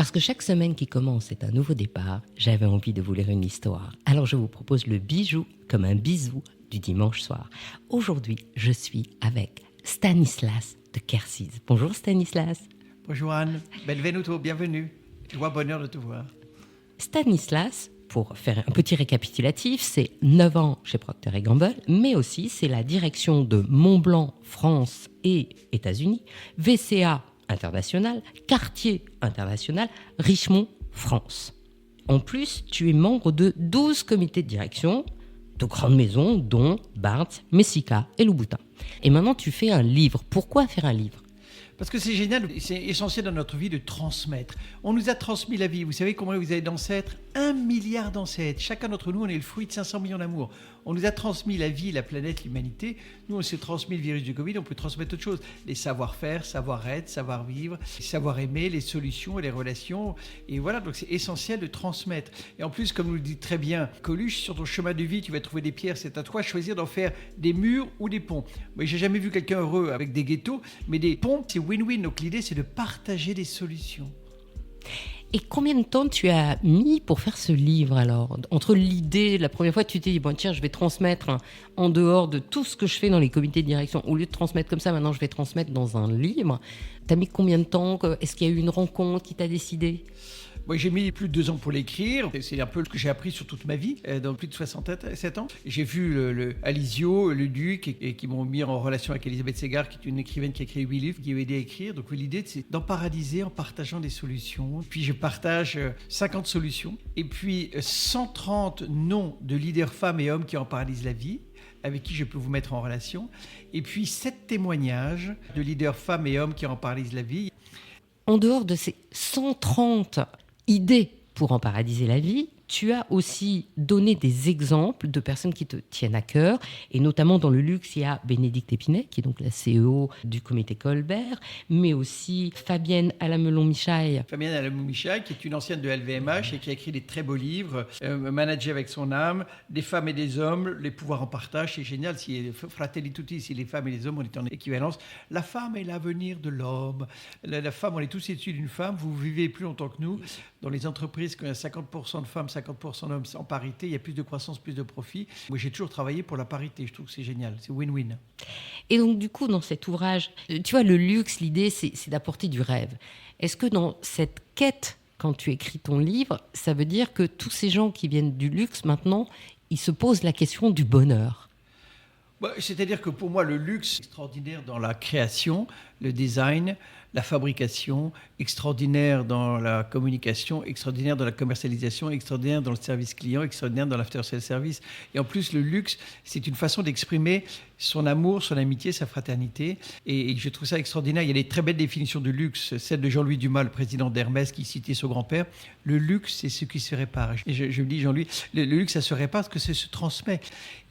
Parce que chaque semaine qui commence est un nouveau départ, j'avais envie de vous lire une histoire. Alors je vous propose le bijou comme un bisou du dimanche soir. Aujourd'hui, je suis avec Stanislas de Quercise. Bonjour Stanislas. Bonjour Anne, benvenuto, bienvenue. Joie, bonheur de te voir. Stanislas, pour faire un petit récapitulatif, c'est 9 ans chez Procter & Gamble, mais aussi c'est la direction de Montblanc, France et États-Unis, VCA international, Cartier international, Richemont, France. En plus, tu es membre de 12 comités de direction de grandes maisons, dont Barnes, Messika et Louboutin. Et maintenant, tu fais un livre. Pourquoi faire un livre ? Parce que c'est génial, c'est essentiel dans notre vie de transmettre. On nous a transmis la vie. Vous savez combien vous avez d'ancêtres ? 1 milliard d'ancêtres. Chacun d'entre nous, on est le fruit de 500 millions d'amour. On nous a transmis la vie, la planète, l'humanité. Nous, on s'est transmis le virus du Covid, on peut transmettre autre chose. Les savoir-faire, savoir-être, savoir-vivre, savoir-aimer, les solutions et les relations. Et voilà, donc c'est essentiel de transmettre. Et en plus, comme nous le dit très bien Coluche, sur ton chemin de vie, tu vas trouver des pierres. C'est à toi de choisir d'en faire des murs ou des ponts. Moi, j'ai jamais vu quelqu'un heureux avec des ghettos, mais des ponts, c'est win-win. Donc l'idée, c'est de partager des solutions. Et combien de temps tu as mis pour faire ce livre alors ? Entre l'idée, la première fois, tu t'es dit, bon tiens, je vais transmettre en dehors de tout ce que je fais dans les comités de direction. Au lieu de transmettre comme ça, maintenant je vais transmettre dans un livre. Tu as mis combien de temps ? Est-ce qu'il y a eu une rencontre qui t'a décidé ? Moi, j'ai mis plus de 2 ans pour l'écrire. C'est un peu ce que j'ai appris sur toute ma vie, dans plus de 67 ans. J'ai vu Alizio, le Duc, et qui m'ont mis en relation avec Elisabeth Segar, qui est une écrivaine qui a écrit 8 livres, qui m'a aidé à écrire. Donc l'idée, c'est d'en paradiser en partageant des solutions. Puis je partage 50 solutions. Et puis 130 noms de leaders femmes et hommes qui en paradisent la vie, avec qui je peux vous mettre en relation. Et puis 7 témoignages de leaders femmes et hommes qui en paralysent la vie. En dehors de ces 130 idées pour en paradiser la vie, tu as aussi donné des exemples de personnes qui te tiennent à cœur, et notamment dans le luxe, il y a Bénédicte Épinay, qui est donc la CEO du comité Colbert, mais aussi Fabienne Alamelon-Michaille. Fabienne Alamelon-Michaille, qui est une ancienne de LVMH et qui a écrit des très beaux livres, Manager avec son âme, des femmes et des hommes, les pouvoirs en partage, c'est génial, si Fratelli Tutti, si les femmes et les hommes, on est en équivalence. La femme est l'avenir de l'homme. La femme, on est tous issus d'une femme, vous vivez plus longtemps que nous. Dans les entreprises, quand il y a 50% de femmes, 50% d'hommes en parité, il y a plus de croissance, plus de profit. Moi, j'ai toujours travaillé pour la parité. Je trouve que c'est génial. C'est win-win. Et donc, du coup, dans cet ouvrage, tu vois, le luxe, l'idée, c'est d'apporter du rêve. Est-ce que dans cette quête, quand tu écris ton livre, ça veut dire que tous ces gens qui viennent du luxe, maintenant, ils se posent la question du bonheur ? C'est-à-dire que pour moi, le luxe est extraordinaire dans la création, le design, la fabrication, extraordinaire dans la communication, extraordinaire dans la commercialisation, extraordinaire dans le service client, extraordinaire dans l'after-sales service. Et en plus, le luxe, c'est une façon d'exprimer son amour, son amitié, sa fraternité. Et je trouve ça extraordinaire. Il y a des très belles définitions de luxe. Celle de Jean-Louis Dumas, le président d'Hermès, qui citait son grand-père. Le luxe, c'est ce qui se répare. Et je me dis, Jean-Louis, le luxe, ça se répare parce que ça se transmet.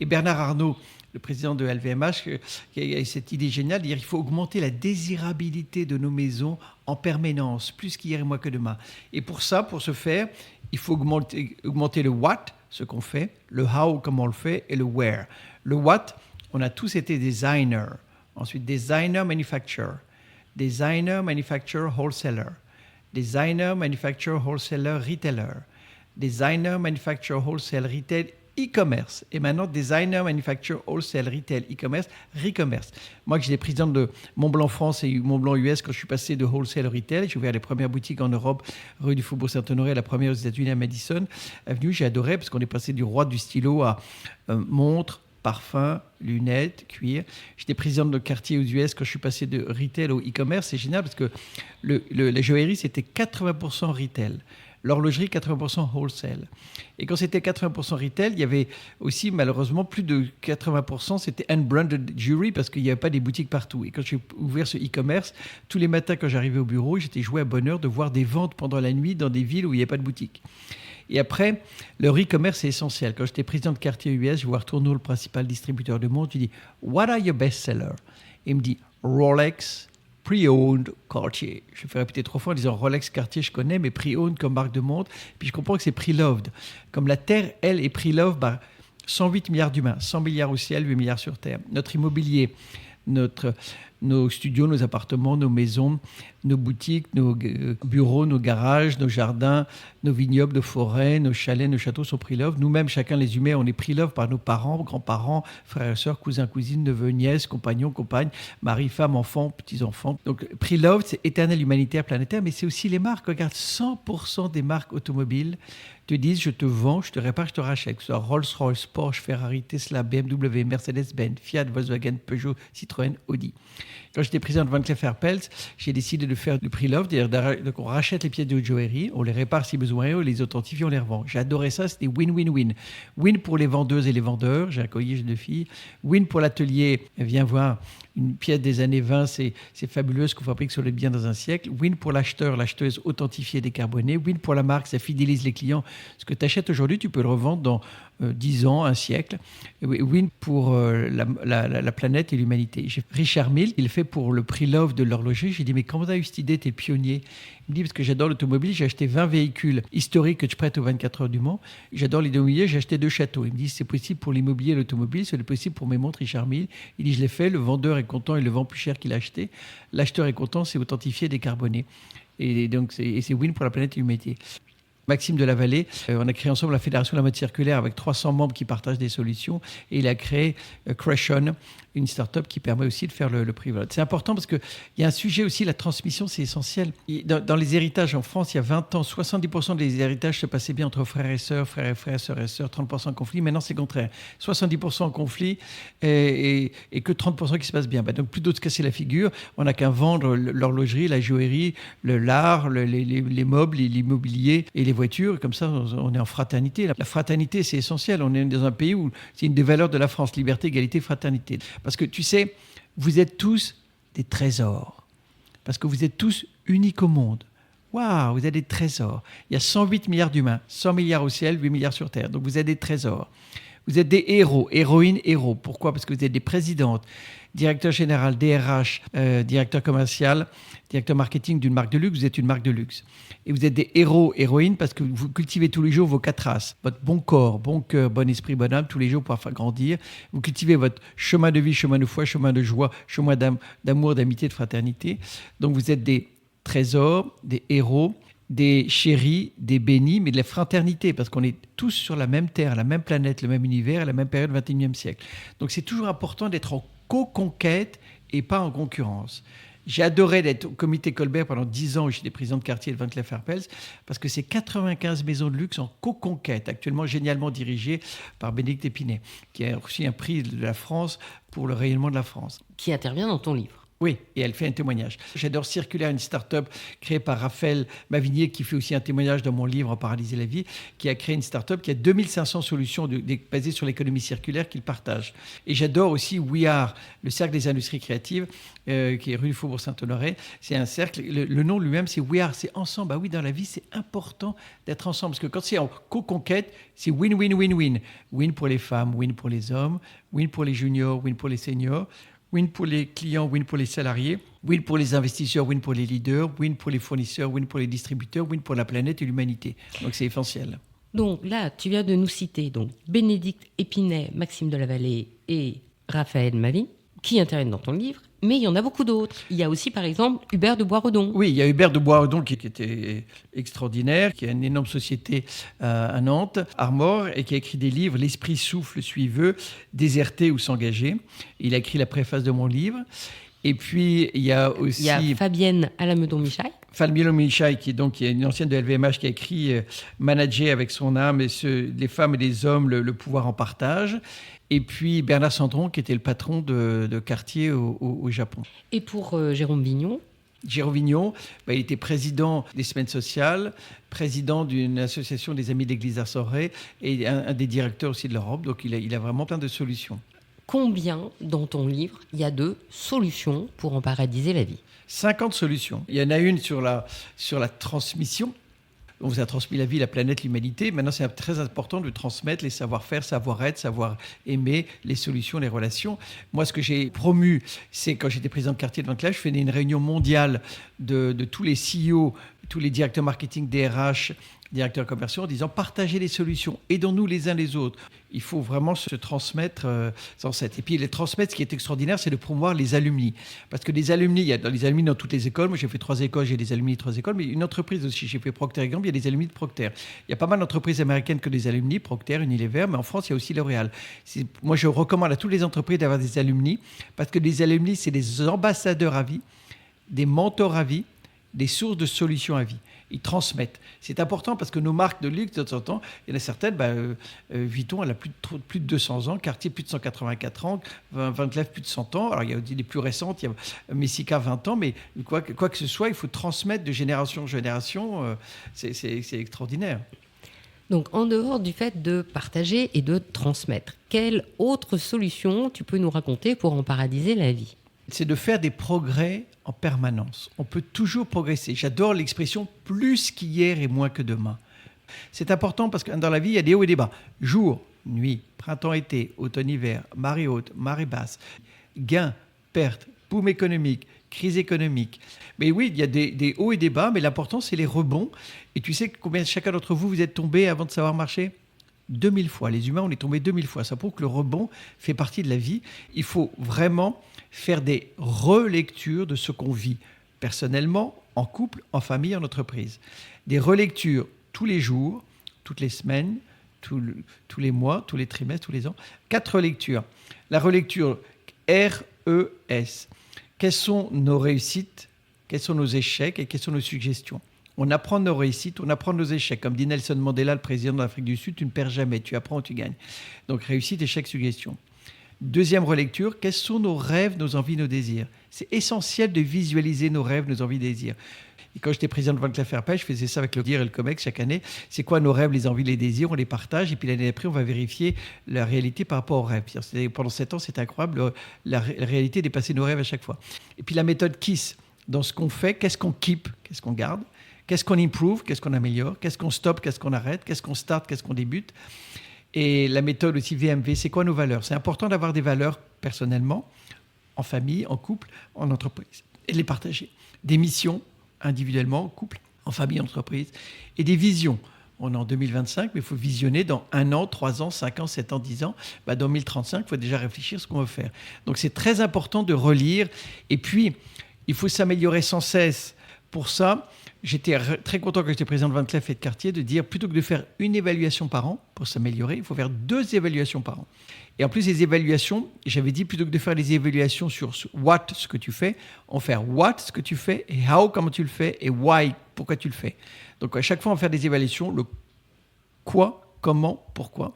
Et Bernard Arnault, le président de LVMH, qui a cette idée géniale de dire qu'il faut augmenter la désirabilité de nos maisons en permanence, plus qu'hier et moins que demain. Et pour ça, pour ce faire, il faut augmenter le what, ce qu'on fait, le how, comment on le fait, et le where. Le what, on a tous été designers. Ensuite, designer, manufacturer. Designer, manufacturer, wholesaler. Designer, manufacturer, wholesaler, retailer. Designer, manufacturer, wholesale, retail, e-commerce. Et maintenant, designer, manufacturer, wholesale, retail, e-commerce, re-commerce. Moi, j'étais président de Montblanc France et Montblanc US quand je suis passé de wholesale au retail. J'ai ouvert les premières boutiques en Europe, rue du Faubourg Saint-Honoré, la première aux États-Unis à Madison Avenue. J'ai adoré parce qu'on est passé du roi du stylo à montre, parfum, lunettes, cuir. J'étais président de Cartier aux US quand je suis passé de retail au e-commerce. C'est génial parce que la joaillerie, c'était 80% retail. L'horlogerie, 80% wholesale. Et quand c'était 80% retail, il y avait aussi, malheureusement, plus de 80%, c'était unbranded jewelry parce qu'il n'y avait pas des boutiques partout. Et quand j'ai ouvert ce e-commerce, tous les matins, quand j'arrivais au bureau, j'étais joué à bonheur de voir des ventes pendant la nuit dans des villes où il n'y avait pas de boutique. Et après, le e-commerce est essentiel. Quand j'étais président de Cartier US, je vois Tourneau, le principal distributeur du monde, je lui dis « What are your best-sellers » Il me dit « Rolex, pre-owned Cartier. Je vais répéter 3 fois en disant Rolex, Cartier, je connais, mais pre-owned comme marque de montre. Puis je comprends que c'est pre-loved. Comme la Terre, elle, est pre-loved par 108 milliards d'humains, 100 milliards au ciel, 8 milliards sur Terre. Notre immobilier, notre nos studios, nos appartements, nos maisons, nos boutiques, nos bureaux, nos garages, nos jardins, nos vignobles, nos forêts, nos chalets, nos châteaux sont pre-love. Nous-mêmes, chacun les humains, on est pre-love par nos parents, grands-parents, frères et sœurs, cousins, cousines, neveux, nièces, compagnons, compagnes, mari, femme, enfants, petits-enfants. Donc pre-love, c'est éternel, humanitaire, planétaire, mais c'est aussi les marques. Regarde, 100% des marques automobiles te disent je te vends, je te répare, je te rachète. Que ce soit Rolls-Royce, Porsche, Ferrari, Tesla, BMW, Mercedes-Benz, Fiat, Volkswagen, Peugeot, Citroën, Audi. Quand j'étais président de Van Cleef & Arpels, j'ai décidé de faire du pre-love, c'est-à-dire qu'on rachète les pièces de joaillerie, on les répare si besoin, on les authentifie, on les revend. J'adorais ça, c'était win-win-win. Win pour les vendeuses et les vendeurs, j'ai un collier de filles. Win pour l'atelier, viens voir une pièce des années 20, c'est fabuleux ce qu'on fabrique sur le bien dans un siècle. Win pour l'acheteur, l'acheteuse authentifiée, décarbonée. Win pour la marque, ça fidélise les clients. Ce que tu achètes aujourd'hui, tu peux le revendre dans 10 ans, un siècle. Win pour la planète et l'humanité. Richard Mille, il fait pour le pre-love de l'horloger. J'ai dit, mais comment tu as eu cette idée, t'es pionnier? Il me dit, parce que j'adore l'automobile, j'ai acheté 20 véhicules historiques que je prête aux 24 heures du Mans. J'adore l'immobilier, j'ai acheté 2 châteaux. Il me dit, c'est possible pour l'immobilier et l'automobile, c'est possible pour mes montres Richard Mille. Il dit, je l'ai fait, le vendeur est content, il le vend plus cher qu'il a acheté. L'acheteur est content, c'est authentifié, décarboné. Et donc, c'est win pour la planète et l'humanité. Maxime de la Vallée, on a créé ensemble la Fédération de la mode circulaire avec 300 membres qui partagent des solutions et il a créé Crashon, une start-up qui permet aussi de faire le prix. C'est important parce qu'il y a un sujet aussi, la transmission, c'est essentiel. Dans les héritages en France, il y a 20 ans, 70% des héritages se passaient bien entre frères et sœurs, frères et frères, sœurs et sœurs, 30% en conflit. Maintenant, c'est le contraire. 70% en conflit et que 30% qui se passent bien. Donc, plutôt de se casser la figure, on n'a qu'à vendre l'horlogerie, la joaillerie, l'art, les meubles, l'immobilier et les voitures. Comme ça, on est en fraternité. La fraternité, c'est essentiel. On est dans un pays où c'est une des valeurs de la France, liberté, égalité, fraternité. Parce que tu sais, vous êtes tous des trésors. Parce que vous êtes tous uniques au monde. Waouh, vous êtes des trésors. Il y a 108 milliards d'humains, 100 milliards au ciel, 8 milliards sur Terre. Donc vous êtes des trésors. Vous êtes des héros, héroïnes, héros. Pourquoi? Parce que vous êtes des présidentes, directeur général, DRH, directeur commercial, directeur marketing d'une marque de luxe. Vous êtes une marque de luxe. Et vous êtes des héros, héroïnes parce que vous cultivez tous les jours vos 4 races. Votre bon corps, bon cœur, bon esprit, bonne âme, tous les jours pour faire grandir. Vous cultivez votre chemin de vie, chemin de foi, chemin de joie, chemin d'amour, d'amitié, de fraternité. Donc vous êtes des trésors, des héros, des chéris, des bénis, mais de la fraternité, parce qu'on est tous sur la même terre, la même planète, le même univers, à la même période, 21e siècle. Donc c'est toujours important d'être en co-conquête et pas en concurrence. J'ai adoré d'être au comité Colbert pendant 10 ans où j'étais président de quartier de Van Cleef & Arpels parce que c'est 95 maisons de luxe en co-conquête, actuellement génialement dirigées par Bénédicte Épinay, qui a reçu un prix de la France pour le rayonnement de la France. Qui intervient dans ton livre. Oui, et elle fait un témoignage. J'adore Circulaire, une start-up créée par Raphaël Mavigné, qui fait aussi un témoignage dans mon livre « En Paralyser la vie », qui a créé une start-up qui a 2500 solutions basées sur l'économie circulaire qu'il partage. Et j'adore aussi We Are, le cercle des industries créatives, qui est rue du Faubourg Saint-Honoré. C'est un cercle, le nom lui-même, c'est We Are, c'est ensemble. Ah oui, dans la vie, c'est important d'être ensemble, parce que quand c'est en co-conquête, c'est win-win-win-win. Win pour les femmes, win pour les hommes, win pour les juniors, win pour les seniors, win pour les clients, win pour les salariés, win pour les investisseurs, win pour les leaders, win pour les fournisseurs, win pour les distributeurs, win pour la planète et l'humanité. Donc c'est essentiel. Donc là, tu viens de nous citer donc Bénédicte Épinay, Maxime de la Vallée et Raphaël Mavigné qui interviennent dans ton livre. Mais il y en a beaucoup d'autres. Il y a aussi, par exemple, Hubert de Boisredon. Oui, il y a Hubert de Boisredon qui était extraordinaire, qui a une énorme société à Nantes, Armor, et qui a écrit des livres, L'esprit souffle, suiveux, Déserter ou s'engager. Il a écrit la préface de mon livre. Et puis, il y a aussi... Il y a Fabienne Alamedon-Michaille. Fabienne Michaille, qui est une ancienne de LVMH, qui a écrit Manager avec son âme, les femmes et les hommes, le pouvoir en partage. Et puis Bernard Sandron, qui était le patron de Cartier au Japon. Et pour Jérôme Vignon? Jérôme Vignon, il était président des Semaines sociales, président d'une association des Amis de l'Église d'Arsoré et un des directeurs aussi de l'Europe. Donc il a vraiment plein de solutions. Combien, dans ton livre, il y a de solutions pour en paradiser la vie? 50 solutions. Il y en a une sur la transmission. On vous a transmis la vie, la planète, l'humanité. Maintenant, c'est très important de transmettre les savoir-faire, savoir-être, savoir-aimer, les solutions, les relations. Moi, ce que j'ai promu, c'est quand j'étais président de quartier de Van Cleef, je faisais une réunion mondiale de tous les CEO tous les directeurs marketing, DRH, directeurs commerciaux, en disant partagez les solutions, aidons-nous les uns les autres. Il faut vraiment se transmettre sans cesse. Et puis les transmettre, ce qui est extraordinaire, c'est de promouvoir les alumni. Parce que les alumni, il y a les alumni dans toutes les écoles. Moi, j'ai fait 3 écoles, j'ai des alumni de 3 écoles, mais une entreprise aussi. J'ai fait Procter & Gamble, il y a des alumni de Procter. Il y a pas mal d'entreprises américaines que des alumni, Procter, Unilever, mais en France, il y a aussi L'Oréal. Moi, je recommande à toutes les entreprises d'avoir des alumni, parce que les alumni, c'est des ambassadeurs à vie, des mentors à vie, des sources de solutions à vie. Ils transmettent. C'est important parce que nos marques de luxe, de temps en temps, il y en a certaines, Vuitton, elle a plus de 200 ans, Cartier, plus de 184 ans, Van Cleef, plus de 100 ans. Alors, il y a les plus récentes, il y a Messika, 20 ans, mais quoi que ce soit, il faut transmettre de génération en génération. C'est extraordinaire. Donc, en dehors du fait de partager et de transmettre, quelle autre solution tu peux nous raconter pour emparadiser la vie ? C'est de faire des progrès en permanence. On peut toujours progresser. J'adore l'expression « plus qu'hier et moins que demain ». C'est important parce que dans la vie, il y a des hauts et des bas. Jour, nuit, printemps-été, automne-hiver, marée haute, marée basse, gains, pertes, boom économique, crise économique. Mais oui, il y a des hauts et des bas, mais l'important, c'est les rebonds. Et tu sais combien chacun d'entre vous, vous êtes tombé avant de savoir marcher ? 2000 fois. Les humains, on est tombé 2000 fois. Ça prouve que le rebond fait partie de la vie. Il faut vraiment faire des relectures de ce qu'on vit personnellement, en couple, en famille, en entreprise. Des relectures tous les jours, toutes les semaines, tous les mois, tous les trimestres, tous les ans. 4 relectures. La relecture RES. Quelles sont nos réussites, quels sont nos échecs et quelles sont nos suggestions ? On apprend nos réussites, on apprend nos échecs. Comme dit Nelson Mandela, le président de l'Afrique du Sud, tu ne perds jamais, tu apprends ou tu gagnes. Donc réussite, échec, suggestion. Deuxième relecture, quels sont nos rêves, nos envies, nos désirs ? C'est essentiel de visualiser nos rêves, nos envies, désirs. Et quand j'étais président de Van Cleef & Arpels, je faisais ça avec le DIR et le COMEX chaque année. C'est quoi nos rêves, les envies, les désirs ? On les partage et puis l'année d'après, on va vérifier la réalité par rapport aux rêves. Pendant 7 ans, c'est incroyable. La réalité dépassait nos rêves à chaque fois. Et puis la méthode KISS, dans ce qu'on fait, qu'est-ce qu'on keep, qu'est-ce qu'on garde ? Qu'est-ce qu'on improve, qu'est-ce qu'on améliore ? Qu'est-ce qu'on stop, qu'est-ce qu'on arrête ? Qu'est-ce qu'on start, qu'est-ce qu'on débute ? Et la méthode aussi VMV, c'est quoi nos valeurs ? C'est important d'avoir des valeurs personnellement, en famille, en couple, en entreprise, et de les partager. Des missions, individuellement, en couple, en famille, en entreprise, et des visions. On est en 2025, mais il faut visionner dans 1 an, 3 ans, 5 ans, 7 ans, 10 ans. Dans 2035, il faut déjà réfléchir à ce qu'on veut faire. Donc c'est très important de relire. Et puis, il faut s'améliorer sans cesse. Pour ça, j'étais très content quand j'étais président de Van Cleef et de Cartier de dire plutôt que de faire une évaluation par an pour s'améliorer, il faut faire 2 évaluations par an. Et en plus, les évaluations, j'avais dit plutôt que de faire les évaluations sur what, ce que tu fais, on fait what, ce que tu fais, et how, comment tu le fais, et why, pourquoi tu le fais. Donc à chaque fois, on va faire des évaluations, le quoi, comment, pourquoi.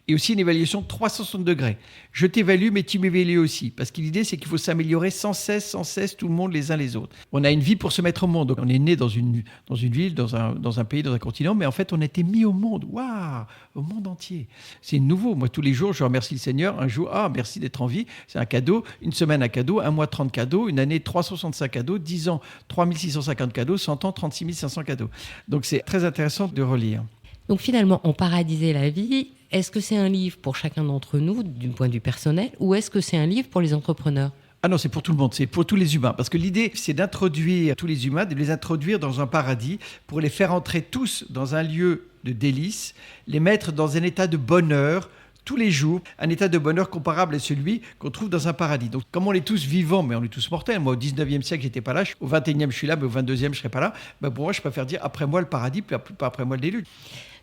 Et aussi une évaluation 360 degrés. Je t'évalue, mais tu m'évalues aussi. Parce que l'idée, c'est qu'il faut s'améliorer sans cesse, tout le monde, les uns les autres. On a une vie pour se mettre au monde. Donc, on est né dans une ville, dans un pays, dans un continent, mais en fait, on a été mis au monde. Waouh, au monde entier. C'est nouveau. Moi, tous les jours, je remercie le Seigneur. Un jour, merci d'être en vie. C'est un cadeau. Une semaine, un cadeau. 1 mois, 30 cadeaux. Une année, 365 cadeaux. 10 ans, 3650 cadeaux. 100 ans, 36 500 cadeaux. Donc, c'est très intéressant de relire. Donc finalement, en paradiser la vie, est-ce que c'est un livre pour chacun d'entre nous, du point de vue personnel, ou est-ce que c'est un livre pour les entrepreneurs ? Ah non, c'est pour tout le monde, c'est pour tous les humains. Parce que l'idée, c'est d'introduire tous les humains, de les introduire dans un paradis, pour les faire entrer tous dans un lieu de délice, les mettre dans un état de bonheur, tous les jours, un état de bonheur comparable à celui qu'on trouve dans un paradis. Donc, comme on est tous vivants, mais on est tous mortels. Moi, au 19e siècle, j'étais pas là. Au 21e, je suis là, mais au 22e, je serai pas là. Pour moi, je préfère dire après moi le paradis, puis après moi le déluge.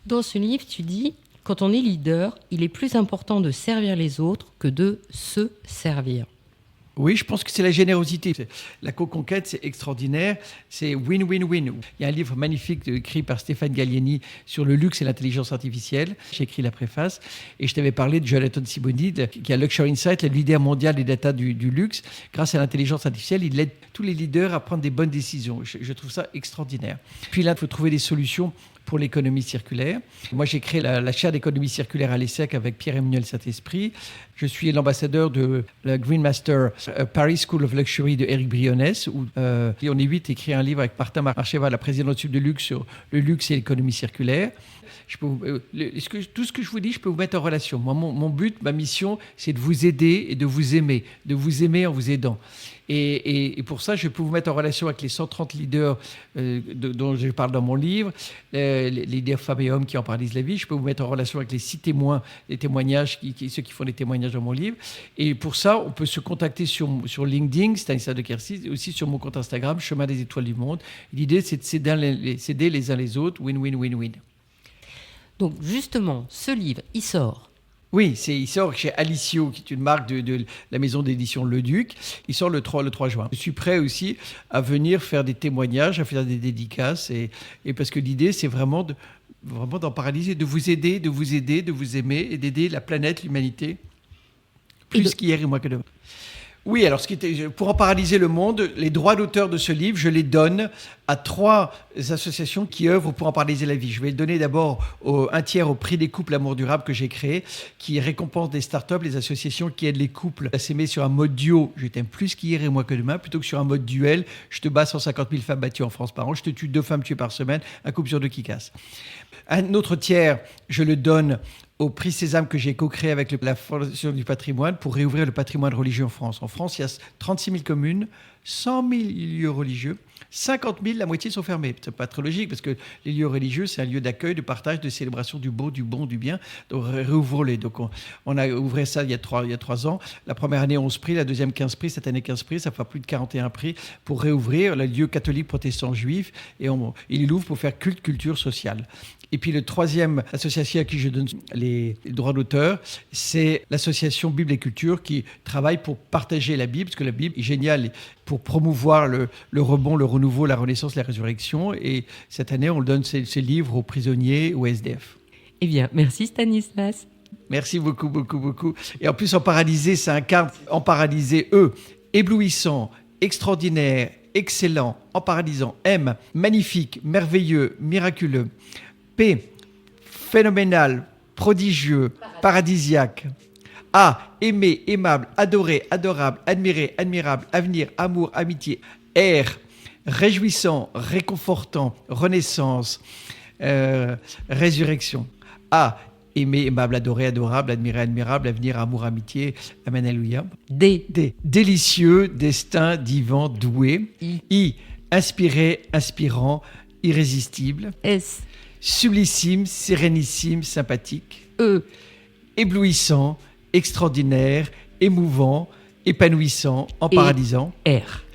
Dans ce livre, tu dis, quand on est leader, il est plus important de servir les autres que de se servir. Oui, je pense que c'est la générosité. La co-conquête, c'est extraordinaire. C'est win-win-win. Il y a un livre magnifique écrit par Stéphane Gallieni sur le luxe et l'intelligence artificielle. J'ai écrit la préface. Et je t'avais parlé de Jonathan Simonyi, qui a Luxury Insight, le leader mondial des data du luxe. Grâce à l'intelligence artificielle, il aide tous les leaders à prendre des bonnes décisions. Je trouve ça extraordinaire. Puis là, il faut trouver des solutions pour l'économie circulaire. Moi, j'ai créé la chaire d'économie circulaire à l'ESSEC avec Pierre-Emmanuel Saint-Esprit. Je suis l'ambassadeur de la Green Master Paris School of Luxury de Éric Brionès. Où on est 8 à écrire un livre avec Martin Marcheva, la présidente de luxe, sur le luxe et l'économie circulaire. Tout ce que je vous dis, je peux vous mettre en relation. Moi, mon but, ma mission, c'est de vous aider et de vous aimer en vous aidant. Et pour ça, je peux vous mettre en relation avec les 130 leaders dont je parle dans mon livre, les leaders femmes et hommes qui en paralysent la vie. Je peux vous mettre en relation avec les 6 témoins, les témoignages, ceux qui font des témoignages dans mon livre. Et pour ça, on peut se contacter sur LinkedIn, Stanislas de Quercy, et aussi sur mon compte Instagram, Chemin des Étoiles du Monde. L'idée, c'est de s'aider les uns les autres, win-win-win-win. Donc justement, ce livre, il sort. Oui, il sort chez Alicio, qui est une marque de la maison d'édition Le Duc. Il sort le 3 juin. Je suis prêt aussi à venir faire des témoignages, à faire des dédicaces. Et parce que l'idée, c'est vraiment d'en paralyser, de vous aider, de vous aimer et d'aider la planète, l'humanité, plus qu'hier et moins que demain. Oui, alors pour en paralyser le monde, les droits d'auteur de ce livre, je les donne à 3 associations qui œuvrent pour en paralyser la vie. Je vais le donner d'abord un tiers au prix des couples Amour Durable que j'ai créé, qui récompense des startups, les associations qui aident les couples à s'aimer sur un mode duo. Je t'aime plus qu'hier et moins que demain, plutôt que sur un mode duel. Je te bats 150 000 femmes battues en France par an. Je te tue 2 femmes tuées par semaine, un couple sur 2 qui casse. Un autre tiers, je le donne au prix Sésame que j'ai co-créé avec la Fondation du patrimoine pour réouvrir le patrimoine religieux en France. En France, il y a 36 000 communes, 100 000 lieux religieux, 50 000, la moitié sont fermés. C'est pas trop logique parce que les lieux religieux, c'est un lieu d'accueil, de partage, de célébration du beau, du bon, du bien. Donc réouvrons-les. Donc on a ouvert ça il y a 3 ans. La première année, 11 prix, la deuxième, 15 prix, cette année, 15 prix. Ça fera plus de 41 prix pour réouvrir le lieu catholique, protestant, juif. Et il l'ouvre pour faire culte, culture, sociale. Et puis le troisième association à qui je donne les droits d'auteur, c'est l'association Bible et Culture qui travaille pour partager la Bible, parce que la Bible est géniale pour promouvoir le rebond, le renouveau, la renaissance, la résurrection. Et cette année, on donne ces livres aux prisonniers, aux SDF. Eh bien, merci Stanislas. Merci beaucoup, beaucoup, beaucoup. Et en plus, en paralysé, ça incarne en paralysé, éblouissant, extraordinaire, excellent, en paralysant, M, magnifique, merveilleux, miraculeux. P, phénoménal, prodigieux, paradisiaque. A, aimé, aimable, adoré, adorable, admiré, admirable, avenir, amour, amitié. R, réjouissant, réconfortant, renaissance, résurrection. A, aimé, aimable, adoré, adorable, admiré, admirable, avenir, amour, amitié. Amen, alléluia. D, délicieux, destin, divin, doué. I, inspiré, inspirant, irrésistible. S, sublissime, sérénissime, sympathique. E, éblouissant, extraordinaire, émouvant, épanouissant, en paralysant. R,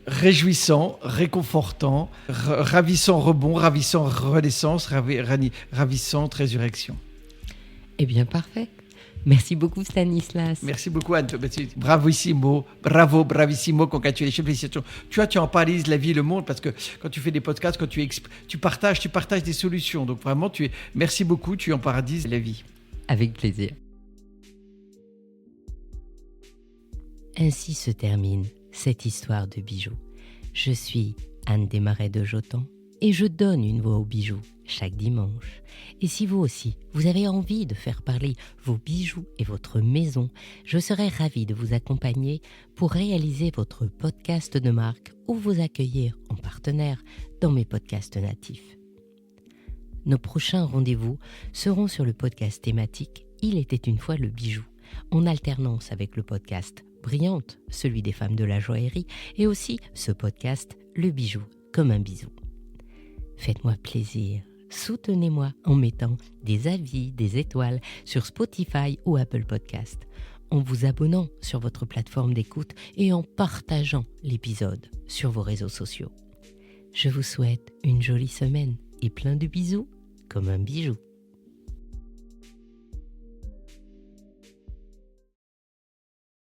réjouissant, réconfortant, ravissant, rebond, ravissant, renaissance, ravissante, résurrection. Eh bien, parfait. Merci beaucoup Stanislas. Merci beaucoup Anne. Bravissimo, bravo, bravissimo, congratulations, félicitations. Tu vois, tu en paralyses la vie et le monde parce que quand tu fais des podcasts, quand tu partages des solutions. Donc vraiment, merci beaucoup, tu en paradises la vie. Avec plaisir. Ainsi se termine cette histoire de bijoux. Je suis Anne Desmarais de Jotan et je donne une voix aux bijoux chaque dimanche. Et si vous aussi, vous avez envie de faire parler vos bijoux et votre maison, je serai ravie de vous accompagner pour réaliser votre podcast de marque ou vous accueillir en partenaire dans mes podcasts natifs. Nos prochains rendez-vous seront sur le podcast thématique « Il était une fois le bijou », en alternance avec le podcast « Brillante », celui des femmes de la joaillerie, et aussi ce podcast « Le bijou comme un bisou ». Faites-moi plaisir, soutenez-moi en mettant des avis, des étoiles sur Spotify ou Apple Podcast, en vous abonnant sur votre plateforme d'écoute et en partageant l'épisode sur vos réseaux sociaux. Je vous souhaite une jolie semaine et plein de bisous comme un bijou.